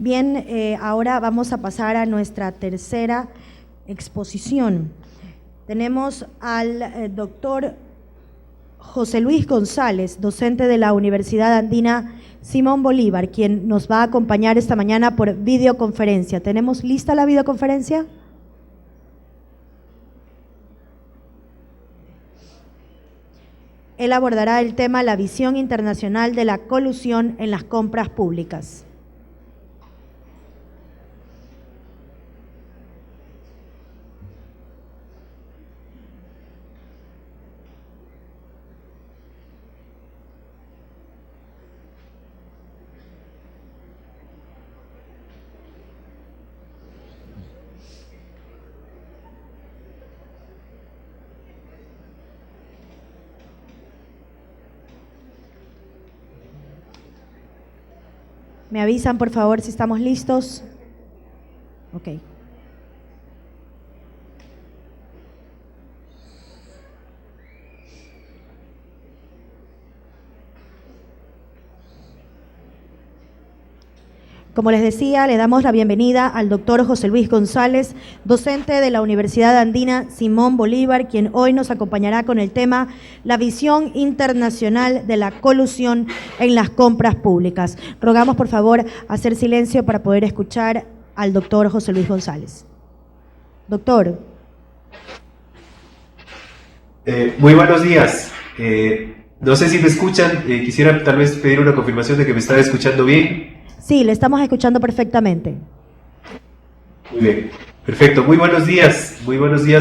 Bien, ahora vamos a pasar a nuestra tercera exposición. Tenemos al doctor José Luis González, docente de la Universidad Andina Simón Bolívar, quien nos va a acompañar esta mañana por videoconferencia. ¿Tenemos lista la videoconferencia? Él abordará el tema la visión internacional de la colusión en las compras públicas. ¿Me avisan, por favor, si estamos listos? Ok. Como les decía, le damos la bienvenida al doctor José Luis González, docente de la Universidad Andina Simón Bolívar, quien hoy nos acompañará con el tema la visión internacional de la colusión en las compras públicas. Rogamos, por favor, hacer silencio para poder escuchar al doctor José Luis González. Doctor. Muy buenos días. No sé si me escuchan. Quisiera tal vez pedir una confirmación de que me están escuchando bien. Sí, le estamos escuchando perfectamente. Muy bien, perfecto. Muy buenos días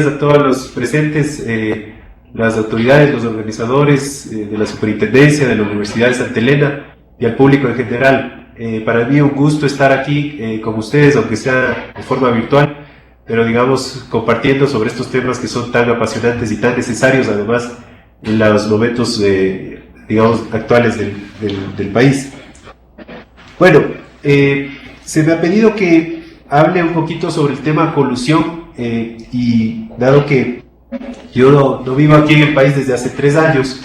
a todos los presentes, las autoridades, los organizadores de la Superintendencia de la Universidad de Santa Elena y al público en general. Para mí un gusto estar aquí con ustedes, aunque sea de forma virtual, pero digamos compartiendo sobre estos temas que son tan apasionantes y tan necesarios además en los momentos digamos actuales del país. Bueno, se me ha pedido que hable un poquito sobre el tema colusión y dado que yo no vivo aquí en el país desde hace 3 años,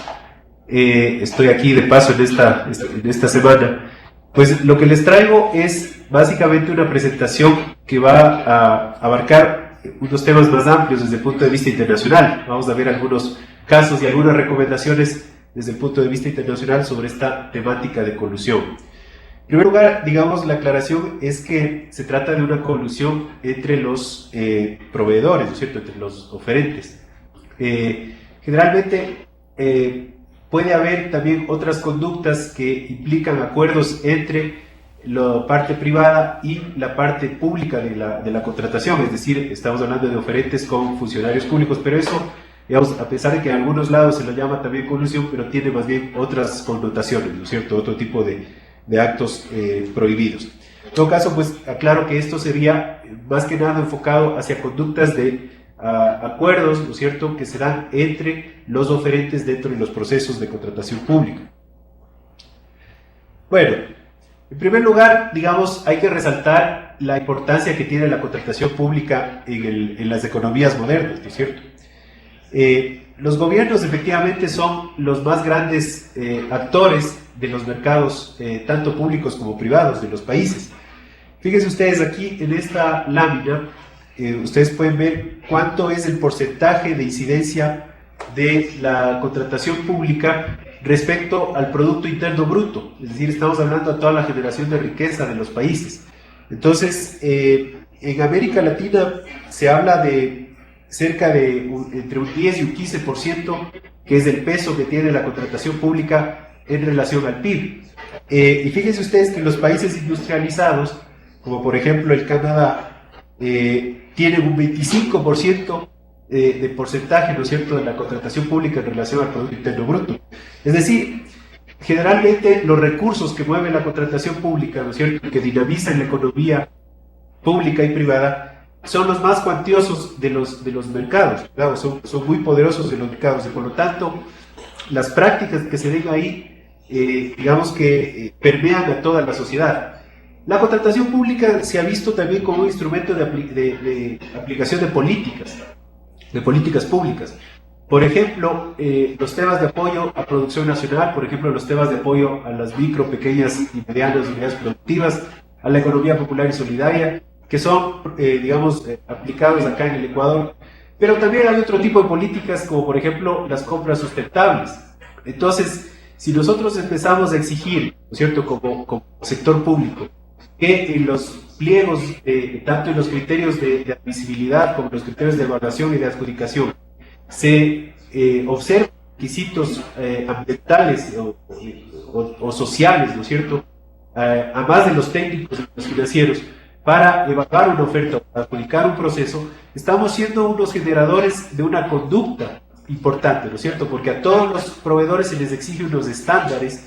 estoy aquí de paso en esta semana, pues lo que les traigo es básicamente una presentación que va a abarcar unos temas más amplios desde el punto de vista internacional. Vamos a ver algunos casos y algunas recomendaciones desde el punto de vista internacional sobre esta temática de colusión. En primer lugar, digamos, la aclaración es que se trata de una colusión entre los proveedores, ¿no es cierto?, entre los oferentes. Generalmente puede haber también otras conductas que implican acuerdos entre la parte privada y la parte pública de la contratación, es decir, estamos hablando de oferentes con funcionarios públicos, pero eso, digamos, a pesar de que en algunos lados se lo llama también colusión, pero tiene más bien otras connotaciones, ¿no es cierto?, otro tipo de actos prohibidos. En todo caso, pues aclaro que esto sería más que nada enfocado hacia conductas de acuerdos, ¿no es cierto?, que se dan entre los oferentes dentro de los procesos de contratación pública. Bueno, en primer lugar, digamos, hay que resaltar la importancia que tiene la contratación pública en las economías modernas, ¿no es cierto? Los gobiernos efectivamente son los más grandes actores de los mercados, tanto públicos como privados de los países. Fíjense ustedes aquí en esta lámina, ustedes pueden ver cuánto es el porcentaje de incidencia de la contratación pública respecto al Producto Interno Bruto, es decir, estamos hablando de toda la generación de riqueza de los países. Entonces, en América Latina se habla de cerca de entre un 10 y un 15%, que es el peso que tiene la contratación pública en relación al PIB. Y fíjense ustedes que los países industrializados, como por ejemplo el Canadá, tienen un 25% de porcentaje, ¿no es cierto?, de la contratación pública en relación al Producto Interno Bruto. Es decir, generalmente los recursos que mueve la contratación pública, ¿no es cierto?, que dinamizan la economía pública y privada, son los más cuantiosos de los mercados, claro, son muy poderosos en los mercados, y por lo tanto, las prácticas que se den ahí, digamos que permean a toda la sociedad. La contratación pública se ha visto también como un instrumento de aplicación de políticas públicas. Por ejemplo, los temas de apoyo a producción nacional, por ejemplo, los temas de apoyo a las micro, pequeñas y medianas unidades productivas, a la economía popular y solidaria, que son, aplicados acá en el Ecuador. Pero también hay otro tipo de políticas, como por ejemplo las compras sustentables. Entonces, si nosotros empezamos a exigir, ¿no es cierto?, como sector público, que en los pliegos, tanto en los criterios de admisibilidad como en los criterios de evaluación y de adjudicación, se observen requisitos ambientales o sociales, ¿no es cierto?, a más de los técnicos y los financieros, para evaluar una oferta o para adjudicar un proceso, estamos siendo unos generadores de una conducta importante, ¿no es cierto?, porque a todos los proveedores se les exige unos estándares,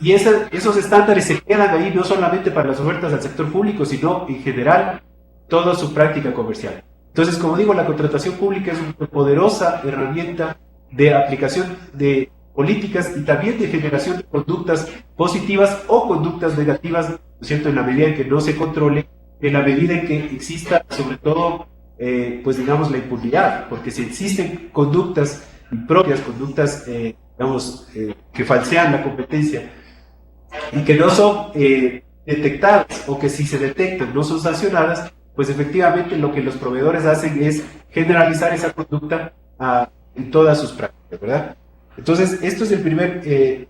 y esos estándares se quedan ahí no solamente para las ofertas al sector público, sino en general toda su práctica comercial. Entonces, como digo, la contratación pública es una poderosa herramienta de aplicación de políticas y también de generación de conductas positivas o conductas negativas, ¿no es cierto?, en la medida en que no se controle, en la medida en que exista, sobre todo, la impunidad, porque si existen conductas impropias, conductas, que falsean la competencia y que no son detectadas, o que si se detectan no son sancionadas, pues efectivamente lo que los proveedores hacen es generalizar esa conducta en todas sus prácticas, ¿verdad? Entonces, esto es el primer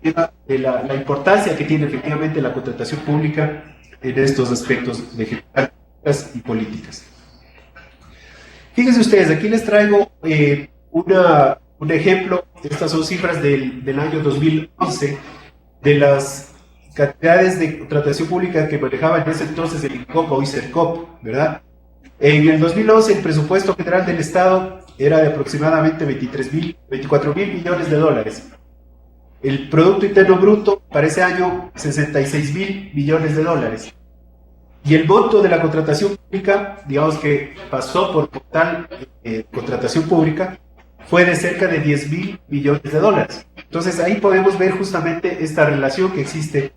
tema de la importancia que tiene efectivamente la contratación pública en estos aspectos de generar y políticas. Fíjense ustedes, aquí les traigo un ejemplo. Estas son cifras del año 2011 de las cantidades de contratación pública que manejaba en ese entonces el INCOP o ICERCOP, ¿verdad? En el 2011 el presupuesto general del Estado era de aproximadamente 24 mil millones de dólares. El Producto Interno Bruto para ese año, 66 mil millones de dólares. Y el monto de la contratación pública, digamos que pasó por total contratación pública, fue de cerca de 10 mil millones de dólares. Entonces ahí podemos ver justamente esta relación que existe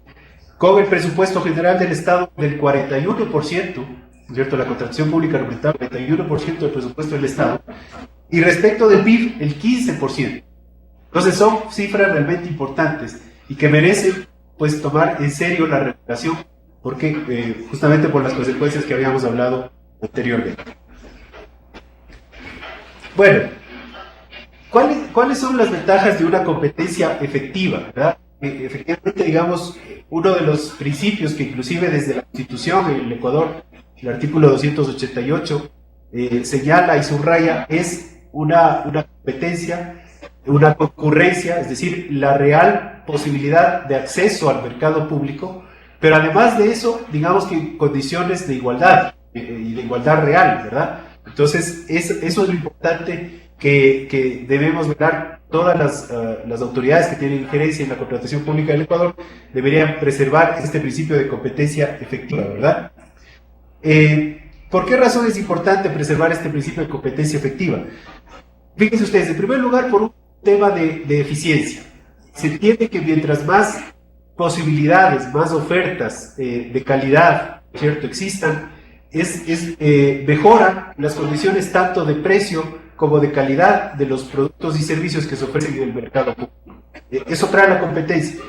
con el presupuesto general del Estado del 41%, ¿cierto? La contratación pública representa el 41% del presupuesto del Estado, y respecto del PIB, el 15%. Entonces son cifras realmente importantes y que merecen, pues, tomar en serio la regulación, porque justamente por las consecuencias que habíamos hablado anteriormente. Bueno, ¿cuáles son las ventajas de una competencia efectiva, ¿verdad? Efectivamente, digamos, uno de los principios que inclusive desde la Constitución en el Ecuador, el artículo 288, señala y subraya, es una competencia, una concurrencia, es decir, la real posibilidad de acceso al mercado público, pero además de eso, digamos que en condiciones de igualdad, y de igualdad real, ¿verdad? Entonces, eso es lo importante que debemos velar. Todas las autoridades que tienen injerencia en la contratación pública del Ecuador deberían preservar este principio de competencia efectiva, ¿verdad? ¿Por qué razón es importante preservar este principio de competencia efectiva? Fíjense ustedes, en primer lugar, por un tema de eficiencia. Se entiende que mientras más posibilidades, más ofertas de calidad, ¿cierto?, existan, mejoran las condiciones tanto de precio como de calidad de los productos y servicios que se ofrecen en el mercado público. Eso trae la competencia.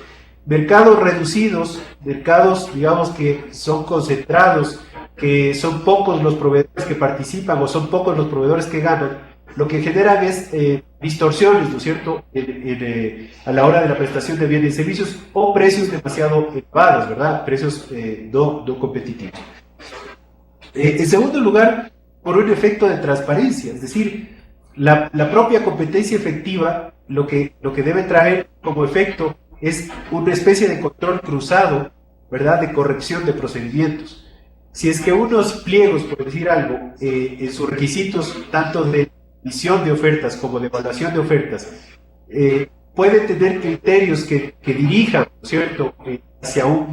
Mercados reducidos, mercados, digamos, que son concentrados, que son pocos los proveedores que participan o son pocos los proveedores que ganan, lo que generan es distorsiones, ¿no es cierto?, a la hora de la prestación de bienes y servicios, o precios demasiado elevados, ¿verdad?, precios no competitivos. En segundo lugar, por un efecto de transparencia, es decir, la propia competencia efectiva lo que debe traer como efecto es una especie de control cruzado, ¿verdad?, de corrección de procedimientos. Si es que unos pliegos, por decir algo, en sus requisitos, tanto de emisión de ofertas como de evaluación de ofertas, pueden tener criterios que dirijan, ¿no es cierto?, hacia un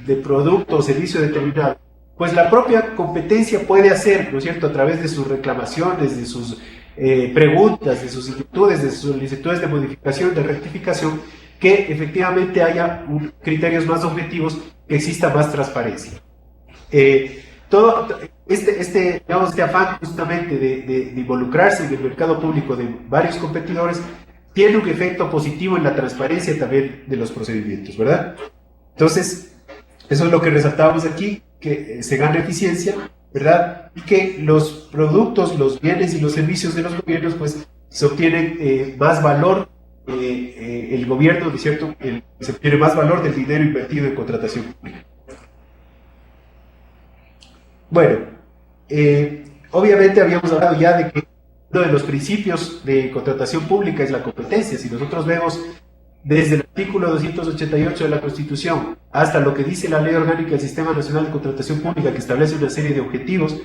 de producto o servicio determinado, pues la propia competencia puede hacer, ¿no es cierto?, a través de sus reclamaciones, de sus preguntas, de sus inquietudes, de sus solicitudes de modificación, de rectificación, que efectivamente haya criterios más objetivos, que exista más transparencia. Todo este afán justamente de involucrarse en el mercado público de varios competidores tiene un efecto positivo en la transparencia también de los procedimientos, ¿verdad? Entonces, Eso es lo que resaltábamos aquí, que se gana eficiencia, ¿verdad? Y que los productos, los bienes y los servicios de los gobiernos, pues se obtienen más valor, el gobierno, ¿no es cierto? Se obtiene más valor del dinero invertido en contratación pública. Bueno, obviamente habíamos hablado ya de que uno de los principios de contratación pública es la competencia. Si nosotros vemos desde el artículo 288 de la Constitución hasta lo que dice la Ley Orgánica del Sistema Nacional de Contratación Pública, que establece una serie de objetivos,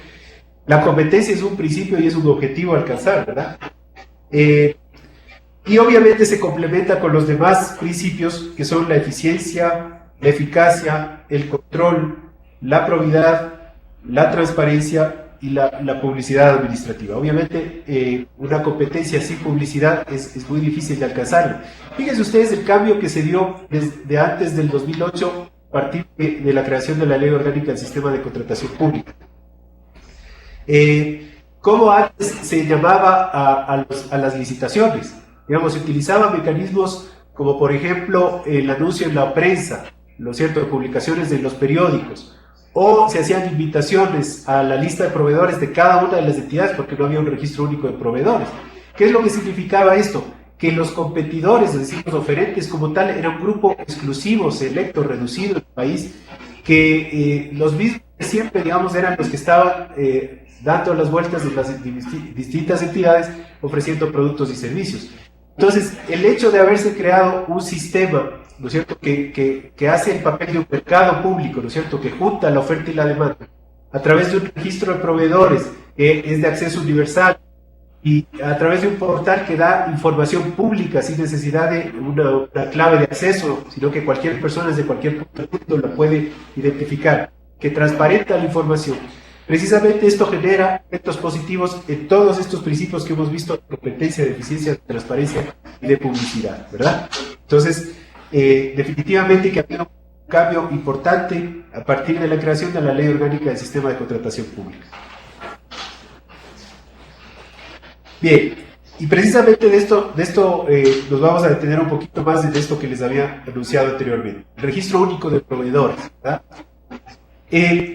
la competencia es un principio y es un objetivo a alcanzar, ¿verdad? Y obviamente se complementa con los demás principios que son la eficiencia, la eficacia, el control, la probidad, la transparencia y la publicidad administrativa. Obviamente una competencia sin publicidad es muy difícil de alcanzarla. Fíjense ustedes el cambio que se dio desde antes del 2008 a partir de la creación de la Ley Orgánica del Sistema de Contratación Pública. ¿Cómo antes se llamaba a las licitaciones? Digamos, se utilizaban mecanismos como por ejemplo el anuncio en la prensa, ¿no es cierto?, publicaciones de los periódicos, o se hacían invitaciones a la lista de proveedores de cada una de las entidades porque no había un registro único de proveedores. ¿Qué es lo que significaba esto? Que los competidores, es decir, los oferentes como tal, era un grupo exclusivo, selecto, reducido en el país, que los mismos siempre, digamos, eran los que estaban dando las vueltas en las distintas entidades ofreciendo productos y servicios. Entonces, el hecho de haberse creado un sistema, ¿no es cierto?, que hace el papel de un mercado público, ¿no es cierto?, que junta la oferta y la demanda a través de un registro de proveedores que es de acceso universal y a través de un portal que da información pública sin necesidad de una clave de acceso, sino que cualquier persona desde cualquier punto del mundo la puede identificar, que transparenta la información. Precisamente esto genera efectos positivos en todos estos principios que hemos visto: de competencia, de eficiencia, de transparencia y de publicidad, ¿verdad? Entonces, definitivamente que ha habido un cambio importante a partir de la creación de la Ley Orgánica del Sistema de Contratación Pública. Bien, y precisamente de esto nos vamos a detener un poquito más en esto que les había anunciado anteriormente: el registro único de proveedores, ¿verdad?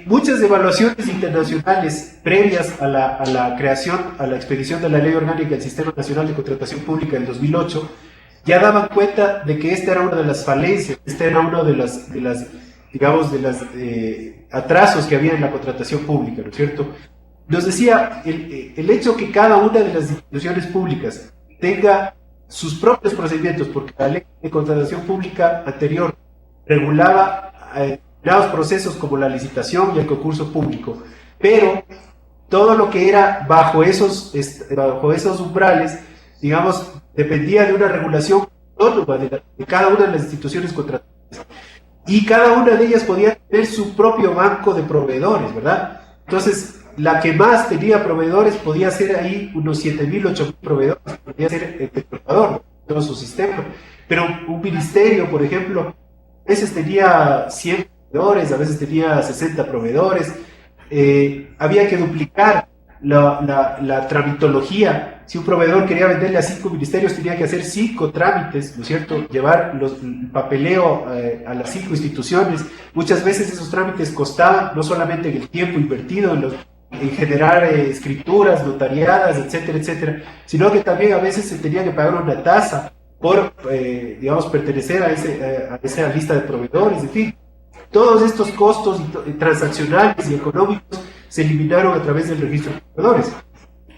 Muchas evaluaciones internacionales previas a la creación, a la expedición de la Ley Orgánica del Sistema Nacional de Contratación Pública del 2008, ya daban cuenta de que esta era una de las falencias, esta era uno de las atrasos que había en la contratación pública, ¿no es cierto? Nos decía el hecho que cada una de las instituciones públicas tenga sus propios procedimientos, porque la Ley de Contratación Pública anterior regulaba los procesos como la licitación y el concurso público, pero todo lo que era bajo esos umbrales, digamos, dependía de una regulación autónoma de cada una de las instituciones contratantes, y cada una de ellas podía tener su propio banco de proveedores, ¿verdad? Entonces, la que más tenía proveedores podía ser ahí unos 7.000, 8.000 proveedores, podía ser el Ecuador, todo su sistema, pero un ministerio, por ejemplo, a veces tenía 100 proveedores, a veces tenía 60 proveedores, había que duplicar la tramitología. Si un proveedor quería venderle a 5 ministerios, tenía que hacer 5 trámites, ¿no es cierto?, llevar el papeleo a las 5 instituciones. Muchas veces esos trámites costaban no solamente en el tiempo invertido en generar escrituras notariadas, etcétera, etcétera, sino que también a veces se tenía que pagar una tasa por, digamos, pertenecer a esa lista de proveedores. En fin, todos estos costos transaccionales y económicos se eliminaron a través del registro de proveedores.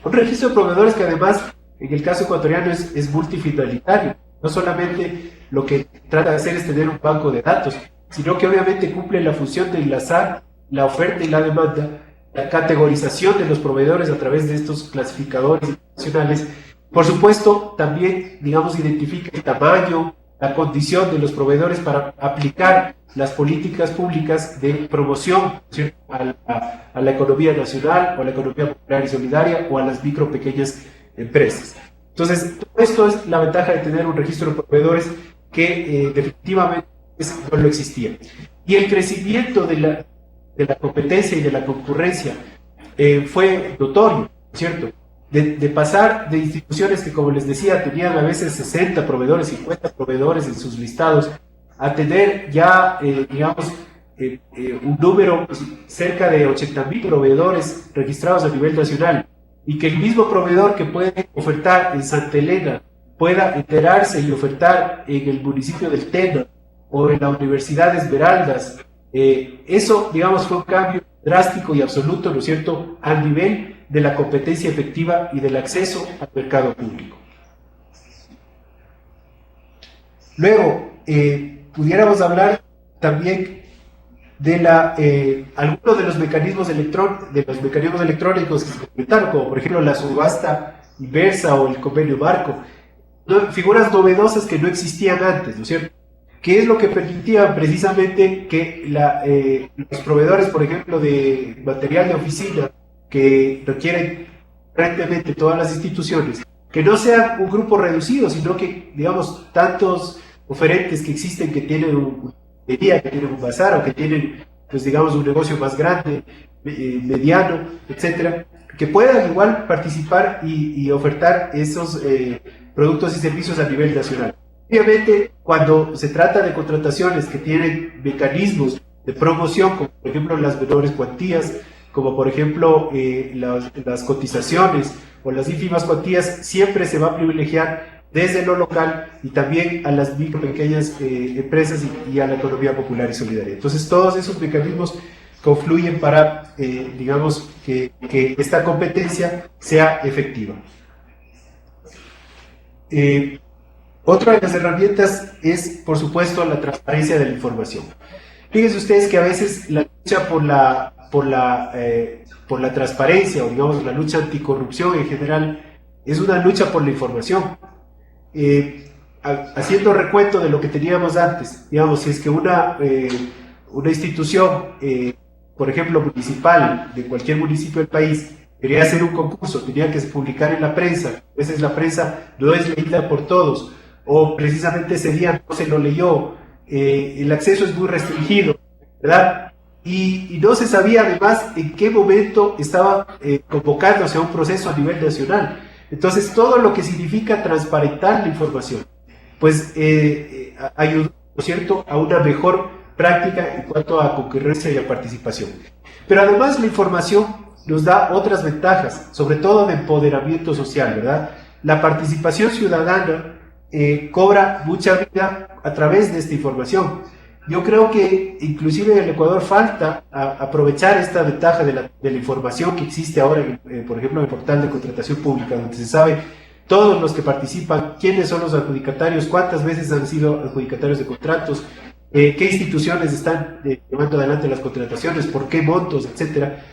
Un registro de proveedores que además, en el caso ecuatoriano, es multifinalitario. No solamente lo que trata de hacer es tener un banco de datos, sino que obviamente cumple la función de enlazar la oferta y la demanda, la categorización de los proveedores a través de estos clasificadores nacionales. Por supuesto, también, digamos, identifica el tamaño, la condición de los proveedores para aplicar las políticas públicas de promoción, ¿cierto?, a la economía nacional, o a la economía popular y solidaria, o a las micro pequeñas empresas. Entonces, todo esto es la ventaja de tener un registro de proveedores que definitivamente no lo existía. Y el crecimiento de la competencia y de la concurrencia fue notorio, ¿cierto? De pasar de instituciones que, como les decía, tenían a veces 60 proveedores, 50 proveedores en sus listados, a tener ya, digamos, un número pues, cerca de 80.000 proveedores registrados a nivel nacional, y que el mismo proveedor que puede ofertar en Santa Elena pueda enterarse y ofertar en el municipio del Tena o en la Universidad de Esmeraldas, eso, digamos, fue un cambio drástico y absoluto, ¿no es cierto?, al nivel de la competencia efectiva y del acceso al mercado público. Luego, pudiéramos hablar también de algunos de los mecanismos electrónicos que se implementaron, como por ejemplo la subasta inversa o el convenio marco, figuras novedosas que no existían antes, ¿no es cierto? ¿Qué es lo que permitía precisamente que los proveedores, por ejemplo, de material de oficina que requieren prácticamente todas las instituciones, que no sean un grupo reducido, sino que, digamos, tantos oferentes que existen que tienen un bazar o que tienen, pues digamos, un negocio más grande, mediano, etcétera, que puedan igual participar y ofertar esos productos y servicios a nivel nacional. Obviamente, cuando se trata de contrataciones que tienen mecanismos de promoción, como por ejemplo las menores cuantías, como por ejemplo las cotizaciones o las ínfimas cuantías, siempre se va a privilegiar desde lo local y también a las micro pequeñas empresas y a la economía popular y solidaria. Entonces todos esos mecanismos confluyen para, digamos, que esta competencia sea efectiva. Otra de las herramientas es, por supuesto, la transparencia de la información. Fíjense ustedes que a veces la lucha por la transparencia, o digamos la lucha anticorrupción en general, es una lucha por la información. Haciendo recuento de lo que teníamos antes, digamos, si es que una institución, por ejemplo, municipal, de cualquier municipio del país, quería hacer un concurso, tenía que publicar en la prensa, a veces la prensa no es leída por todos, o precisamente ese día no se lo leyó, el acceso es muy restringido, ¿verdad? Y no se sabía además en qué momento estaba convocándose a un proceso a nivel nacional. Entonces todo lo que significa transparentar la información, pues ayuda, ¿no es cierto?, a una mejor práctica en cuanto a concurrencia y a participación. Pero además la información nos da otras ventajas, sobre todo de empoderamiento social, ¿verdad? La participación ciudadana cobra mucha vida a través de esta información. Yo creo que inclusive en el Ecuador falta aprovechar esta ventaja de la información que existe ahora, por ejemplo, en el portal de contratación pública, donde se sabe todos los que participan, quiénes son los adjudicatarios, cuántas veces han sido adjudicatarios de contratos, qué instituciones están llevando adelante las contrataciones, por qué montos, etcétera.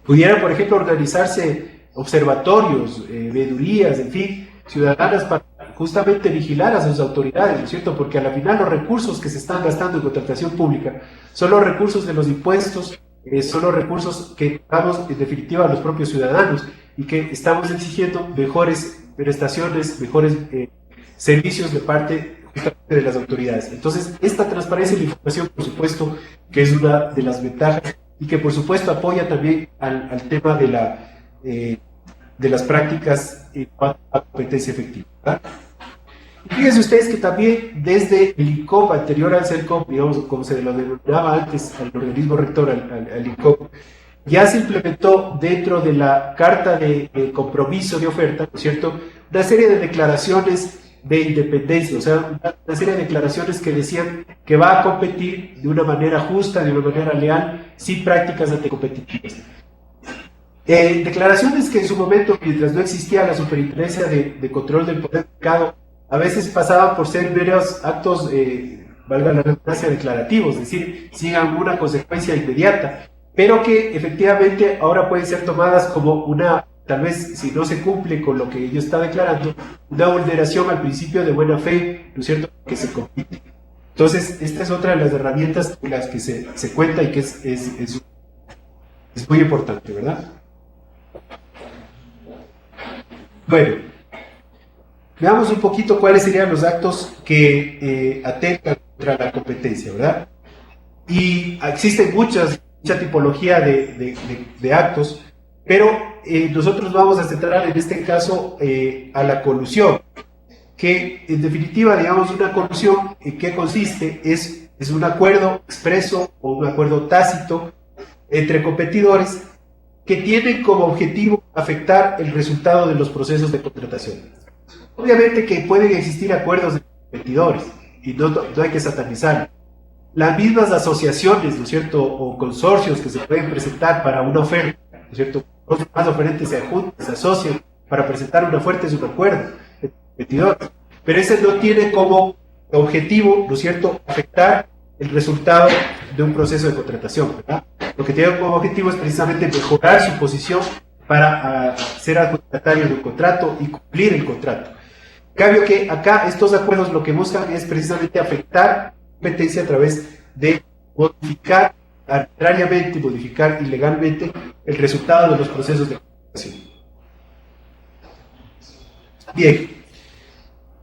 Pudieran, por ejemplo, organizarse observatorios, veedurías, en fin, ciudadanas para justamente vigilar a sus autoridades, ¿no es cierto? Porque a la final los recursos que se están gastando en contratación pública son los recursos de los impuestos, son los recursos que pagamos en definitiva a los propios ciudadanos y que estamos exigiendo mejores prestaciones, mejores servicios de parte justamente de las autoridades. Entonces, esta transparencia de la información, por supuesto, que es una de las ventajas y que por supuesto apoya también al tema de las prácticas en cuanto a competencia efectiva, ¿verdad? Y fíjense ustedes que también desde el INCOP, anterior al CERCOP, digamos, como se lo denominaba antes al organismo rector, al INCOP, ya se implementó dentro de la carta de compromiso de oferta, ¿no es cierto?, una serie de declaraciones de independencia, o sea, una serie de declaraciones que decían que va a competir de una manera justa, de una manera leal, sin prácticas anticompetitivas. Declaraciones que en su momento, mientras no existía la superintendencia de control del poder del mercado, a veces pasaban por ser meros actos, valga la redundancia, declarativos, es decir, sin alguna consecuencia inmediata, pero que efectivamente ahora pueden ser tomadas como una, tal vez si no se cumple con lo que ellos está declarando, una vulneración al principio de buena fe, ¿no es cierto?, que se compite. Entonces, esta es otra de las herramientas con las que se cuenta y que es muy importante, ¿verdad? Bueno, veamos un poquito cuáles serían los actos que atentan contra la competencia, ¿verdad? Y existen mucha tipología de actos, pero nosotros vamos a centrar en este caso a la colusión, que en definitiva, digamos, una colusión, ¿en qué consiste? Es es un acuerdo expreso o un acuerdo tácito entre competidores que tienen como objetivo afectar el resultado de los procesos de contratación. Obviamente que pueden existir acuerdos de competidores y no hay que satanizarlo. Las mismas asociaciones, ¿no es cierto?, o consorcios que se pueden presentar para una oferta, ¿no es cierto?, los más oferentes se juntan, se asocian para presentar una oferta, es un acuerdo de competidores, pero ese no tiene como objetivo, ¿no es cierto?, afectar el resultado de un proceso de contratación, ¿verdad? Lo que tiene como objetivo es precisamente mejorar su posición para ser adjudicatario de un contrato y cumplir el contrato. En cambio que acá estos acuerdos lo que buscan es precisamente afectar competencia a través de modificar arbitrariamente, modificar ilegalmente el resultado de los procesos de contratación. Bien,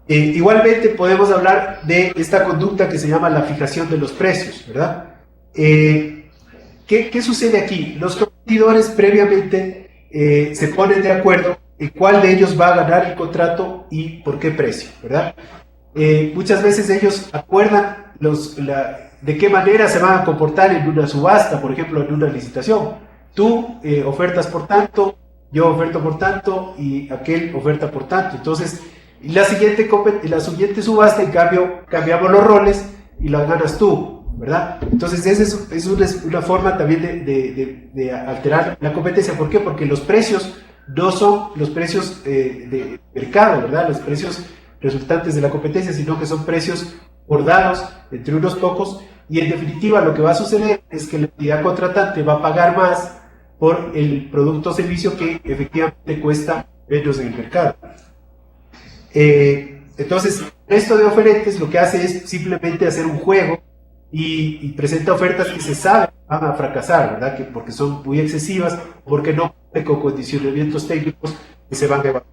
igualmente podemos hablar de esta conducta que se llama la fijación de los precios, ¿verdad? ¿Qué sucede aquí? Los competidores previamente se ponen de acuerdo en cuál de ellos va a ganar el contrato y por qué precio, ¿verdad? Muchas veces ellos acuerdan de qué manera se van a comportar en una subasta, por ejemplo, en una licitación. Tú ofertas por tanto, yo oferto por tanto y aquel oferta por tanto. Entonces, la siguiente subasta, en cambio, cambiamos los roles y la ganas tú, ¿verdad? Entonces, esa es una forma también de alterar la competencia. ¿Por qué? Porque los precios no son los precios de mercado, ¿verdad? Los precios resultantes de la competencia, sino que son precios acordados entre unos pocos, y en definitiva lo que va a suceder es que la entidad contratante va a pagar más por el producto o servicio que efectivamente cuesta menos en el mercado. Entonces, esto de oferentes lo que hace es simplemente hacer un juego y presenta ofertas que se sabe van a fracasar, ¿verdad? Porque son muy excesivas, porque no cumplen con condicionamientos técnicos que se van a evaluar.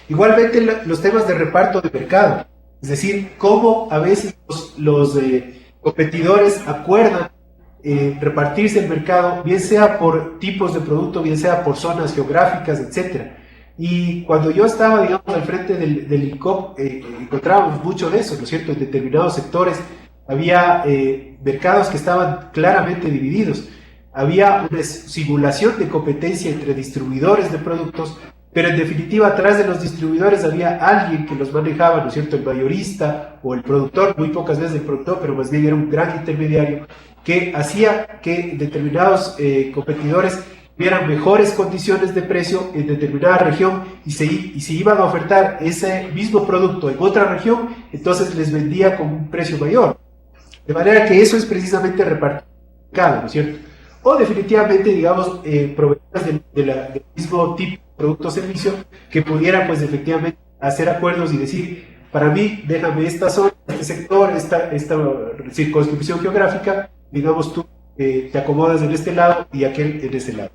Igualmente los temas de reparto de mercado, es decir, cómo a veces los competidores acuerdan repartirse el mercado, bien sea por tipos de producto, bien sea por zonas geográficas, etc. Y cuando yo estaba, digamos, al frente del INCOP, encontrábamos mucho de eso, ¿no es cierto? En determinados sectores había mercados que estaban claramente divididos. Había una simulación de competencia entre distribuidores de productos, pero en definitiva atrás de los distribuidores había alguien que los manejaba, ¿no es cierto?, el mayorista o el productor, muy pocas veces el productor, pero más bien era un gran intermediario que hacía que determinados competidores tuvieran mejores condiciones de precio en determinada región y si iban a ofertar ese mismo producto en otra región, entonces les vendía con un precio mayor. De manera que eso es precisamente repartir el mercado, ¿no es cierto? O definitivamente, digamos, proveedores del mismo tipo de producto o servicio que pudieran, pues, efectivamente hacer acuerdos y decir, para mí, déjame esta zona, este sector, esta circunscripción geográfica, digamos, tú te acomodas en este lado y aquel en este lado.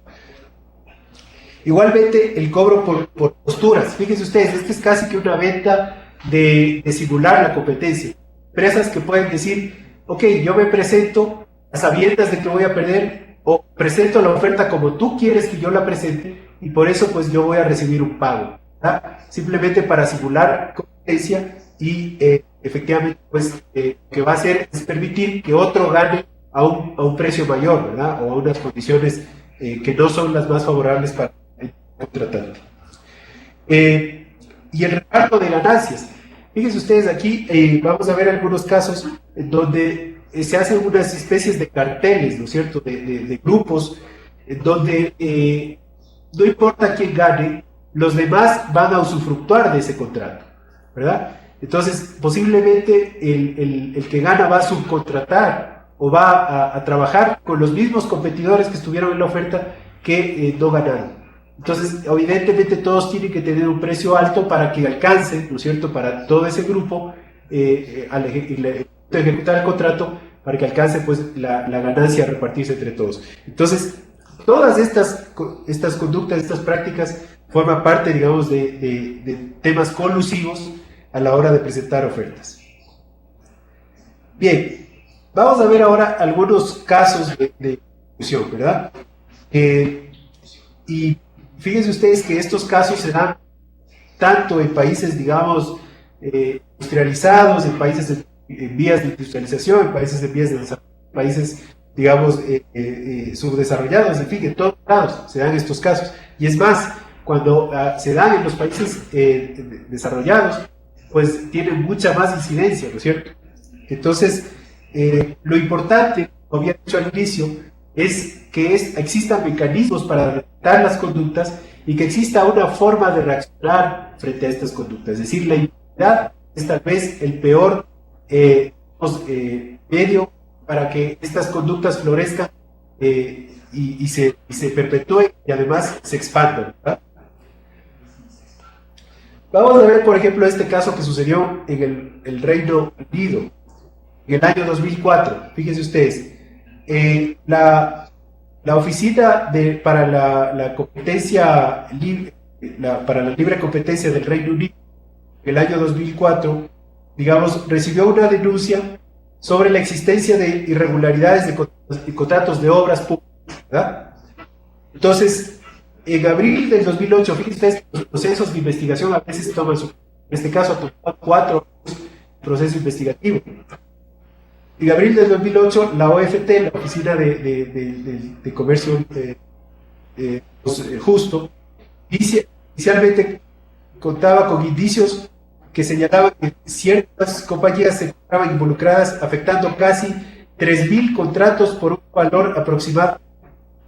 Igualmente, el cobro por posturas. Fíjense ustedes, esto es casi que una venta de simular la competencia. Empresas que pueden decir, ok, yo me presento a sabiendas de que voy a perder, o presento la oferta como tú quieres que yo la presente, y por eso pues yo voy a recibir un pago, ¿verdad? Simplemente para simular competencia y efectivamente pues que va a hacer es permitir que otro gane a un precio mayor, ¿verdad? O a unas condiciones que no son las más favorables para el contratante. Y el reparto de ganancias. Fíjense ustedes aquí, vamos a ver algunos casos en donde se hacen unas especies de carteles, ¿no es cierto?, de grupos, en donde no importa quién gane, los demás van a usufructuar de ese contrato, ¿verdad? Entonces, posiblemente el que gana va a subcontratar o va a trabajar con los mismos competidores que estuvieron en la oferta que no ganaron. Entonces, evidentemente todos tienen que tener un precio alto para que alcance, ¿no es cierto?, para todo ese grupo al ejecutar el contrato, para que alcance pues la ganancia a repartirse entre todos. Entonces, todas estas conductas, estas prácticas forman parte, digamos, de temas colusivos a la hora de presentar ofertas. Bien, vamos a ver ahora algunos casos de corrupción, ¿verdad? Y fíjense ustedes que estos casos se dan tanto en países, digamos, industrializados, en países en vías de industrialización, en países en vías de desarrollo, países, digamos, subdesarrollados, en fin, en todos lados se dan estos casos. Y es más, cuando se dan en los países desarrollados, pues tienen mucha más incidencia, ¿no es cierto? Entonces, lo importante, como había dicho al inicio, es que existan mecanismos para detectar las conductas y que exista una forma de reaccionar frente a estas conductas. Es decir, la impunidad es tal vez el peor medio para que estas conductas florezcan y se perpetúen y además se expandan, ¿verdad? Vamos a ver, por ejemplo, este caso que sucedió en el Reino Unido en el año 2004. Fíjense ustedes, la Oficina para la Competencia Libre, para la Libre Competencia del Reino Unido, en el año 2004, digamos, recibió una denuncia sobre la existencia de irregularidades de contratos de obras públicas, ¿verdad? Entonces, en abril del 2008, fíjense ustedes, los procesos de investigación a veces toman, en este caso, ha tomado 4 años de proceso investigativo. En abril del 2008, la OFT, la Oficina de Comercio Justo, inicialmente contaba con indicios que señalaban que ciertas compañías se encontraban involucradas, afectando casi 3.000 contratos por un valor aproximado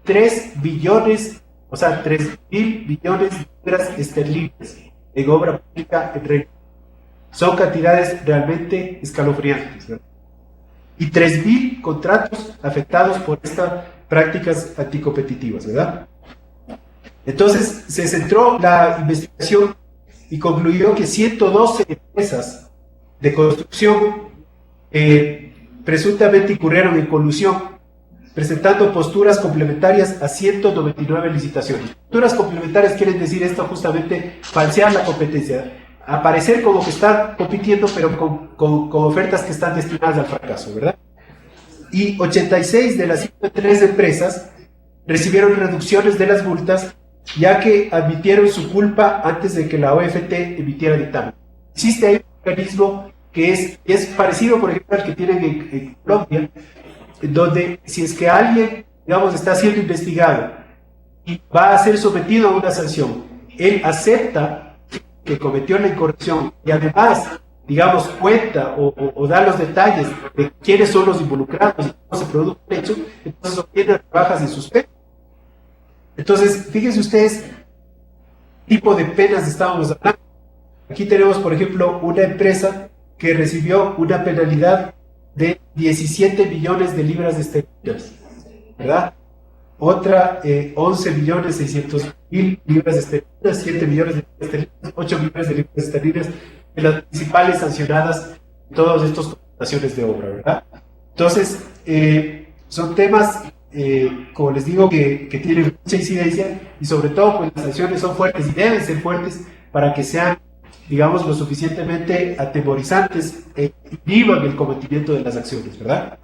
de 3 billones, o sea, 3.000 billones de libras esterlinas en obra pública en Reino Unido. Son cantidades realmente escalofriantes, ¿verdad? Y 3.000 contratos afectados por estas prácticas anticompetitivas, ¿verdad? Entonces se centró la investigación y concluyó que 112 empresas de construcción presuntamente incurrieron en colusión, presentando posturas complementarias a 199 licitaciones. Posturas complementarias quieren decir esto, justamente falsear la competencia, aparecer como que están compitiendo, pero con ofertas que están destinadas al fracaso, ¿verdad? Y 86 de las 103 empresas recibieron reducciones de las multas, ya que admitieron su culpa antes de que la OFT emitiera dictamen. Existe ahí un mecanismo que es parecido, por ejemplo, al que tienen en Colombia, donde si es que alguien, digamos, está siendo investigado y va a ser sometido a una sanción, él acepta que cometió la incorrección y además, digamos, cuenta o da los detalles de quiénes son los involucrados y cómo se produjo el hecho, entonces obtiene rebajas de suspenso. Entonces, fíjense ustedes qué tipo de penas estábamos hablando. Aquí tenemos, por ejemplo, una empresa que recibió una penalidad de 17 millones de libras esterlinas, ¿verdad? Otra, 11 millones 600 mil libras esterlinas, 7 millones de libras esterlinas, 8 millones de libras esterlinas, de las principales sancionadas en todas estas contrataciones de obra, ¿verdad? Entonces, son temas, como les digo, que tienen mucha incidencia y sobre todo, pues las sanciones son fuertes y deben ser fuertes para que sean, digamos, lo suficientemente atemorizantes e inhiban el cometimiento de las acciones, ¿verdad?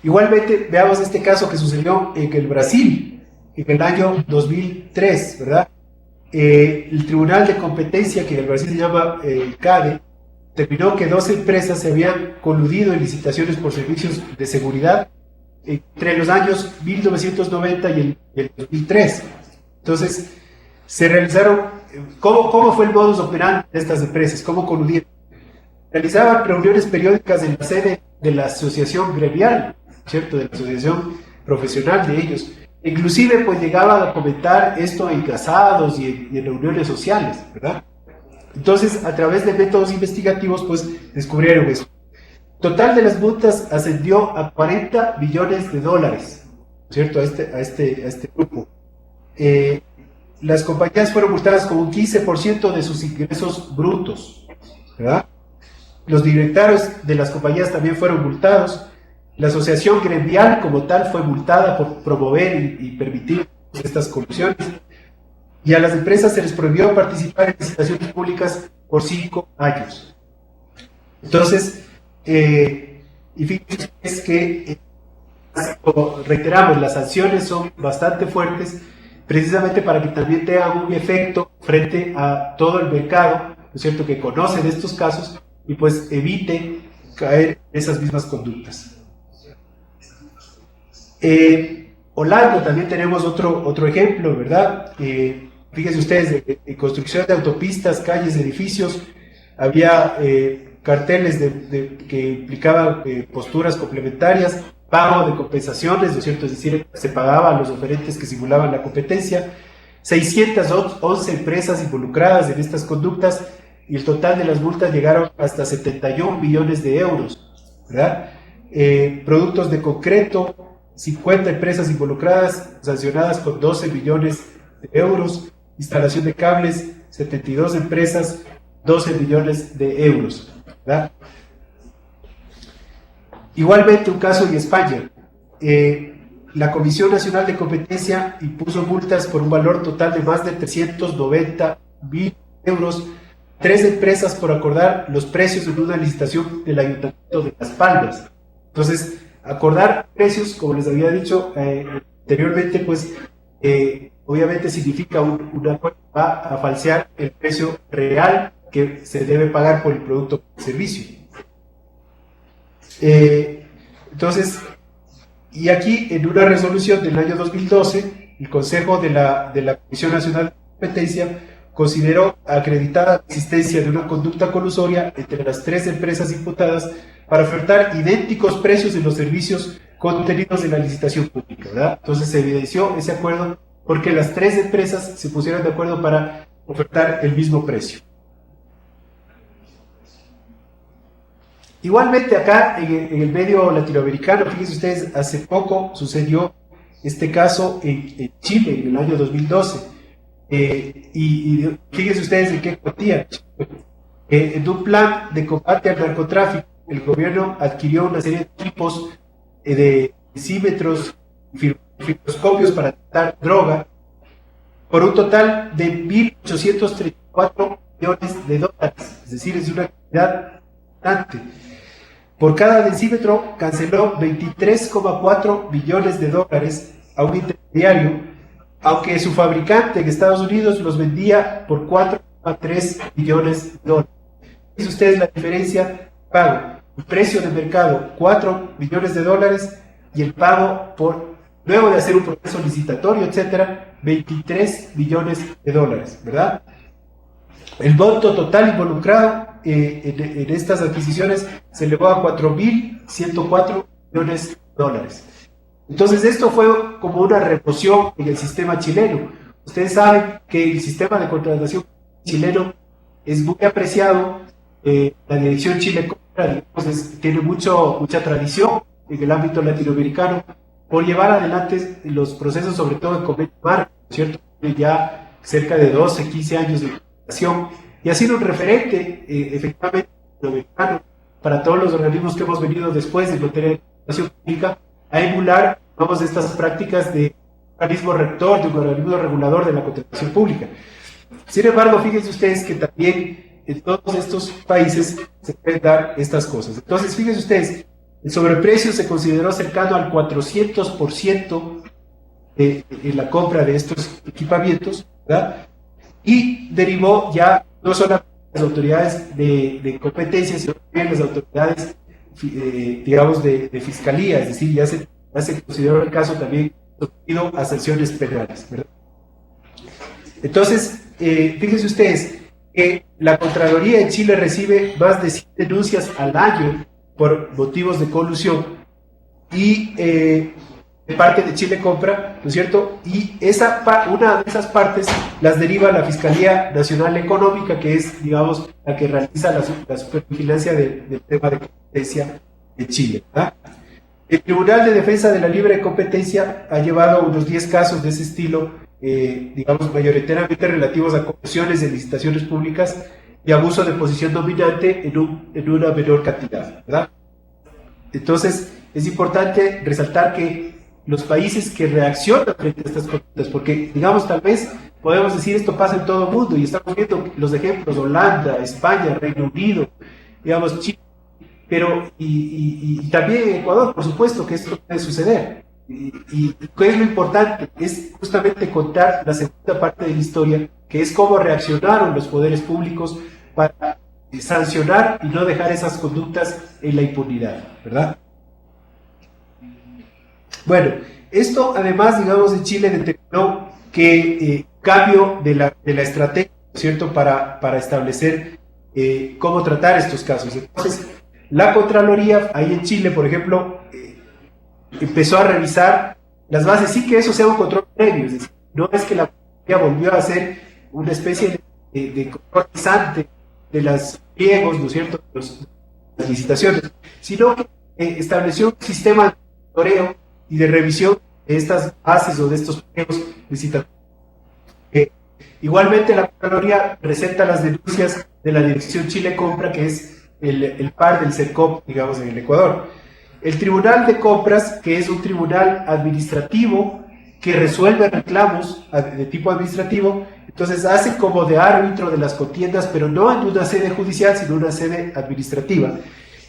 Igualmente, veamos este caso que sucedió en el Brasil, en el año 2003, ¿verdad? El Tribunal de Competencia, que en el Brasil se llama CADE, determinó que 2 empresas se habían coludido en licitaciones por servicios de seguridad entre los años 1990 y el 2003. Entonces, se realizaron, ¿cómo fue el modus operandi de estas empresas? ¿Cómo coludieron? Realizaban reuniones periódicas en la sede de la asociación gremial, ¿cierto? De la asociación profesional de ellos. Inclusive, pues llegaban a comentar esto en casados y en reuniones sociales, ¿verdad? Entonces, a través de métodos investigativos, pues descubrieron eso. Total de las multas ascendió a 40 billones de dólares, ¿cierto? A este grupo. Las compañías fueron multadas con un 15% de sus ingresos brutos, ¿verdad? Los directores de las compañías también fueron multados. La asociación gremial como tal fue multada por promover y permitir estas colusiones. Y a las empresas se les prohibió participar en licitaciones públicas por 5 años. Entonces, y fíjense es que, como reiteramos, las sanciones son bastante fuertes, precisamente para que también tengan un efecto frente a todo el mercado, ¿no es cierto?, que conoce de estos casos, y pues evite caer en esas mismas conductas. Holanda también tenemos otro ejemplo, ¿verdad? Fíjense ustedes, en construcción de autopistas, calles, edificios, había carteles que implicaban posturas complementarias, pago de compensaciones, ¿no es cierto? Es decir, se pagaba a los oferentes que simulaban la competencia, 611 empresas involucradas en estas conductas, y el total de las multas llegaron hasta 71 millones de euros, ¿verdad? Productos de concreto, 50 empresas involucradas, sancionadas con 12 millones de euros, instalación de cables, 72 empresas, 12 millones de euros, ¿verdad? Igualmente un caso en España, la Comisión Nacional de Competencia impuso multas por un valor total de más de 390.000 euros, 3 empresas por acordar los precios en una licitación del Ayuntamiento de Las Palmas. Entonces, acordar precios, como les había dicho anteriormente, pues obviamente significa un acuerdo que va a falsear el precio real que se debe pagar por el producto o servicio. Entonces, y aquí en una resolución del año 2012, el Consejo de la Comisión Nacional de Competencia consideró acreditada la existencia de una conducta colusoria entre las 3 empresas imputadas para ofertar idénticos precios en los servicios contenidos en la licitación pública, ¿verdad? Entonces se evidenció ese acuerdo porque las 3 empresas se pusieron de acuerdo para ofertar el mismo precio. Igualmente acá en el medio latinoamericano, fíjense ustedes, hace poco sucedió este caso en Chile en el año 2012. Y fíjense ustedes en qué cuantía. En un plan de combate al narcotráfico, el gobierno adquirió una serie de equipos de decímetros, fibroscopios para tratar droga, por un total de 1.834 millones de dólares, es decir, es una cantidad importante. Por cada decímetro canceló 23,4 millones de dólares a un intermediario, aunque su fabricante en Estados Unidos los vendía por 4,3 millones de dólares. Fíjense ustedes la diferencia, pago, el precio de mercado 4 millones de dólares y el pago luego de hacer un proceso licitatorio, etcétera, 23 millones de dólares, ¿verdad? El monto total involucrado en estas adquisiciones se elevó a 4.104 millones de dólares. Entonces esto fue como una remoción en el sistema chileno. Ustedes saben que el sistema de contratación chileno es muy apreciado. La dirección Chile Compra, digamos, tiene mucha tradición en el ámbito latinoamericano por llevar adelante los procesos, sobre todo en convenio marco, ¿cierto? Ya cerca de 12, 15 años de contratación, y ha sido un referente efectivamente latinoamericano para todos los organismos que hemos venido después en materia de contratación pública a emular, vamos, estas prácticas de un organismo rector, de un organismo regulador de la contratación pública. Sin embargo, fíjense ustedes que también en todos estos países se pueden dar estas cosas. Entonces, fíjense ustedes, el sobreprecio se consideró cercano al 400% en la compra de estos equipamientos, ¿verdad? Y derivó ya no solamente las autoridades de competencia, sino también las autoridades digamos, de fiscalía, es decir, ya se consideró el caso también sometido a sanciones penales, ¿verdad? Entonces, fíjense ustedes que la Contraloría en Chile recibe más de 100 denuncias al año por motivos de colusión y de parte de Chile Compra, ¿no es cierto? Y una de esas partes las deriva la Fiscalía Nacional Económica, que es, digamos, la que realiza la supervigilancia del tema de competencia de Chile, ¿verdad? El Tribunal de Defensa de la Libre Competencia ha llevado unos 10 casos de ese estilo, digamos, mayoritariamente relativos a corrupciones en licitaciones públicas y abuso de posición dominante en una menor cantidad, ¿verdad? Entonces, es importante resaltar que los países que reaccionan frente a estas conductas, porque, digamos, tal vez podemos decir esto pasa en todo el mundo y estamos viendo los ejemplos: Holanda, España, Reino Unido, digamos, Chile, pero y también en Ecuador, por supuesto que esto puede suceder. Y ¿qué es lo importante? Es justamente contar la segunda parte de la historia, que es cómo reaccionaron los poderes públicos para sancionar y no dejar esas conductas en la impunidad, ¿verdad? Bueno, esto además, digamos, en Chile determinó que cambio de la estrategia, ¿cierto?, para establecer cómo tratar estos casos. Entonces, la Contraloría, ahí en Chile, por ejemplo, empezó a revisar las bases, sí que eso sea un control previo, es decir, no es que la Contraloría volvió a hacer una especie de control cesante de los pliegos, ¿no es cierto?, de las licitaciones, sino que estableció un sistema de monitoreo y de revisión de estas bases o de estos pliegos licitatorios. Igualmente la Contraloría presenta las denuncias de la Dirección Chile Compra, que es el par del CERCOP, digamos, en el Ecuador. El Tribunal de Compras, que es un tribunal administrativo que resuelve reclamos de tipo administrativo, entonces hace como de árbitro de las contiendas, pero no en una sede judicial, sino en una sede administrativa.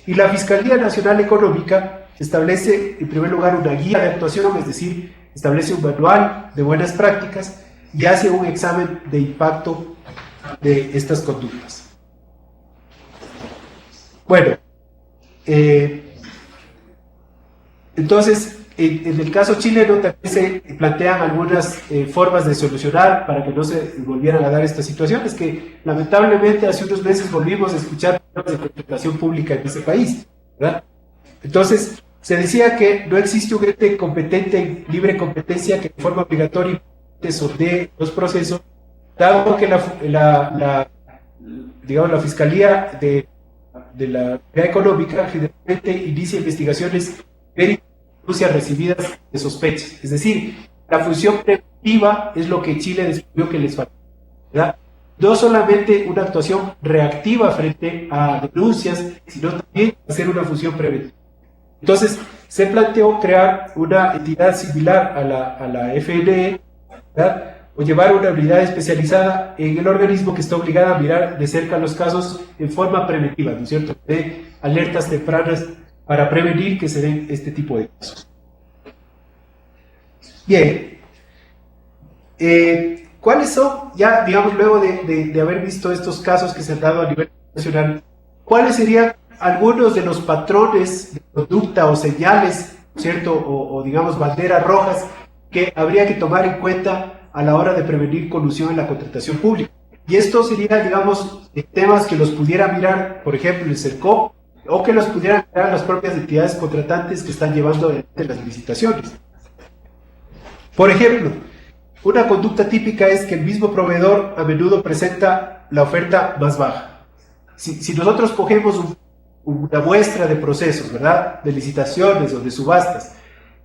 Y la Fiscalía Nacional Económica establece, en primer lugar, una guía de actuación, es decir, establece un manual de buenas prácticas y hace un examen de impacto de estas conductas. Bueno, entonces, en el caso chileno también se plantean algunas formas de solucionar para que no se volvieran a dar estas situaciones, que lamentablemente hace unos meses volvimos a escuchar problemas de contratación pública en ese país, ¿verdad? Entonces, se decía que no existe un ente competente en libre competencia que de forma obligatoria sondee los procesos, dado que digamos, la Fiscalía de la Actividad Económica generalmente inicia investigaciones de denuncias recibidas de sospechas. Es decir, la función preventiva es lo que Chile descubrió que les falta, ¿verdad? No solamente una actuación reactiva frente a denuncias, sino también hacer una función preventiva. Entonces, se planteó crear una entidad similar a la FNE, ¿verdad?, o llevar una unidad especializada en el organismo que está obligada a mirar de cerca los casos en forma preventiva, ¿no es cierto?, de alertas tempranas para prevenir que se den este tipo de casos. Bien, ¿cuáles son, ya digamos, luego de haber visto estos casos que se han dado a nivel nacional, cuáles serían algunos de los patrones de conducta o señales, ¿cierto?, o digamos banderas rojas que habría que tomar en cuenta a la hora de prevenir colusión en la contratación pública? Y esto sería, digamos, temas que los pudiera mirar, por ejemplo, el CERCOP, o que los pudieran mirar las propias entidades contratantes que están llevando adelante las licitaciones. Por ejemplo, una conducta típica es que el mismo proveedor a menudo presenta la oferta más baja. Si nosotros cogemos una muestra de procesos, ¿verdad?, de licitaciones o de subastas,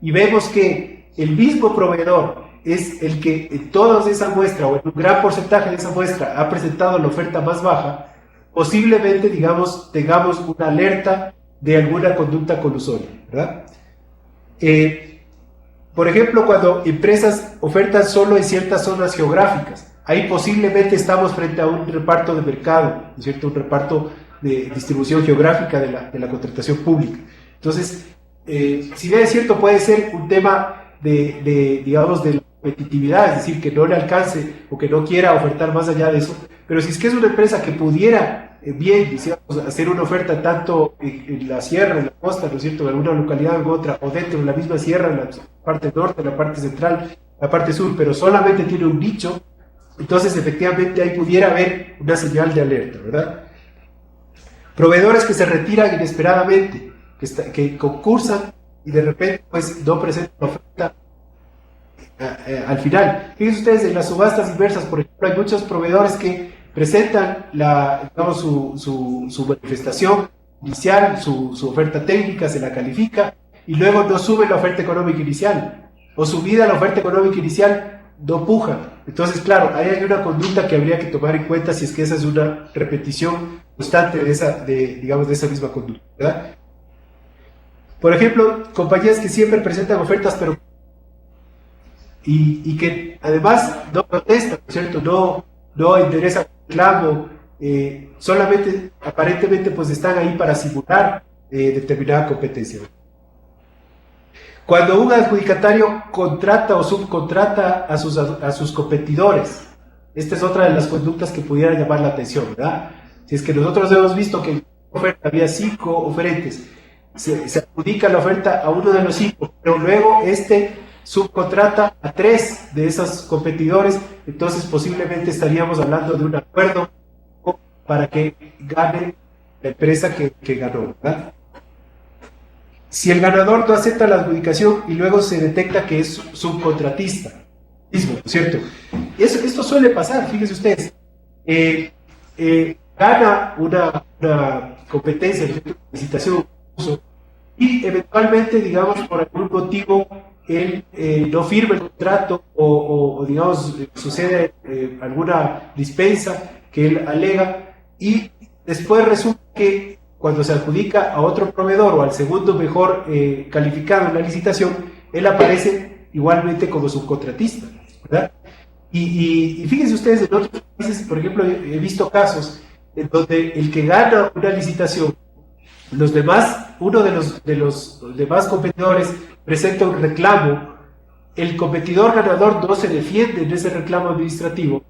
y vemos que el mismo proveedor es el que en toda esa muestra o en un gran porcentaje de esa muestra ha presentado la oferta más baja, posiblemente, digamos, tengamos una alerta de alguna conducta colusoria, ¿verdad? Por ejemplo, cuando empresas ofertan solo en ciertas zonas geográficas, ahí posiblemente estamos frente a un reparto de mercado, ¿no es cierto?, un reparto de distribución geográfica de la contratación pública. Entonces, si bien es cierto, puede ser un tema digamos, de la competitividad, es decir, que no le alcance o que no quiera ofertar más allá de eso, pero si es que es una empresa que pudiera bien, digamos, hacer una oferta tanto en la sierra, en la costa, ¿no es cierto?, en alguna localidad o en otra, o dentro de la misma sierra, en la parte norte, en la parte central, la parte sur, pero solamente tiene un nicho, entonces efectivamente ahí pudiera haber una señal de alerta, ¿verdad? Proveedores que se retiran inesperadamente, que concursan y de repente pues no presentan la oferta al final. Fíjense ustedes, en las subastas inversas, por ejemplo, hay muchos proveedores que presentan digamos, su manifestación inicial, su oferta técnica, se la califica y luego no sube la oferta económica inicial, o subida la oferta económica inicial no puja. Entonces, claro, ahí hay una conducta que habría que tomar en cuenta si es que esa es una repetición constante digamos, de esa misma conducta, ¿verdad? Por ejemplo, compañías que siempre presentan ofertas, pero y que además no protestan, ¿no es cierto?, no interesan reclamo, solamente, aparentemente, pues están ahí para simular determinada competencia. Cuando un adjudicatario contrata o subcontrata a sus competidores, esta es otra de las conductas que pudiera llamar la atención, ¿verdad? Si es que nosotros hemos visto que en la oferta había 5 oferentes, se adjudica la oferta a uno de los 5, pero luego subcontrata a 3 de esos competidores, entonces posiblemente estaríamos hablando de un acuerdo para que gane la empresa que ganó, ¿verdad? Si el ganador no acepta la adjudicación y luego se detecta que es subcontratista, mismo, ¿cierto? Esto suele pasar, fíjense ustedes. Gana una competencia, una licitación, y eventualmente, digamos, por algún motivo, él no firma el contrato o digamos, sucede alguna dispensa que él alega, y después resulta que cuando se adjudica a otro proveedor o al segundo mejor calificado en la licitación, él aparece igualmente como subcontratista, ¿verdad? Y fíjense ustedes, en otros países, por ejemplo, he visto casos en donde el que gana una licitación, uno de los demás competidores presenta un reclamo, el competidor ganador no se defiende en ese reclamo administrativo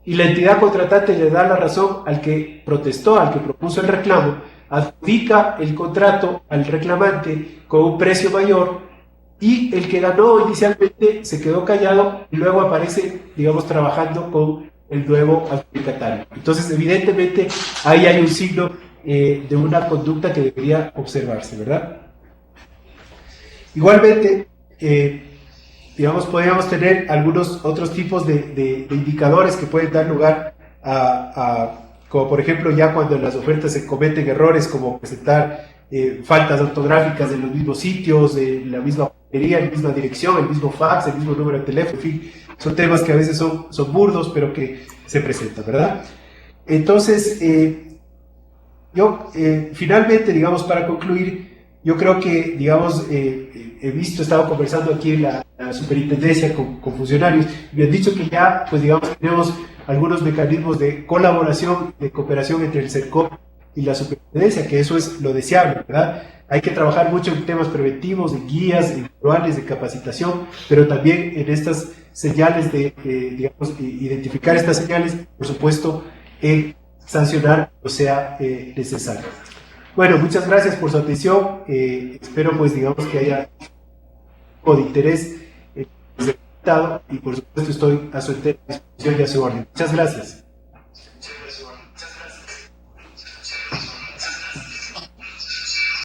y la entidad contratante le da la razón al que protestó, al que propuso el reclamo, adjudica el contrato al reclamante con un precio mayor, y el que ganó inicialmente se quedó callado y luego aparece, digamos, trabajando con el nuevo adjudicatario. Entonces, evidentemente, ahí hay un signo de una conducta que debería observarse, ¿verdad? Igualmente, digamos, podríamos tener algunos otros tipos de indicadores que pueden dar lugar como por ejemplo, ya cuando en las ofertas se cometen errores como presentar faltas ortográficas en los mismos sitios, la misma papelería, la misma dirección, el mismo fax, el mismo número de teléfono, en fin, son temas que a veces son burdos, pero que se presentan, ¿verdad? Entonces, yo finalmente, digamos, para concluir, yo creo que, digamos, he estado conversando aquí en la superintendencia con funcionarios, y me han dicho que ya, pues digamos, tenemos algunos mecanismos de colaboración, de cooperación entre el CERCOP y la superintendencia, que eso es lo deseable, ¿verdad? Hay que trabajar mucho en temas preventivos, en guías, en manuales de capacitación, pero también en estas señales digamos, identificar estas señales, por supuesto, en sancionar o sea necesario. Bueno, muchas gracias por su atención. Espero, pues, digamos, que haya un poco de interés y por supuesto estoy a su entera disposición y a su orden. Muchas gracias.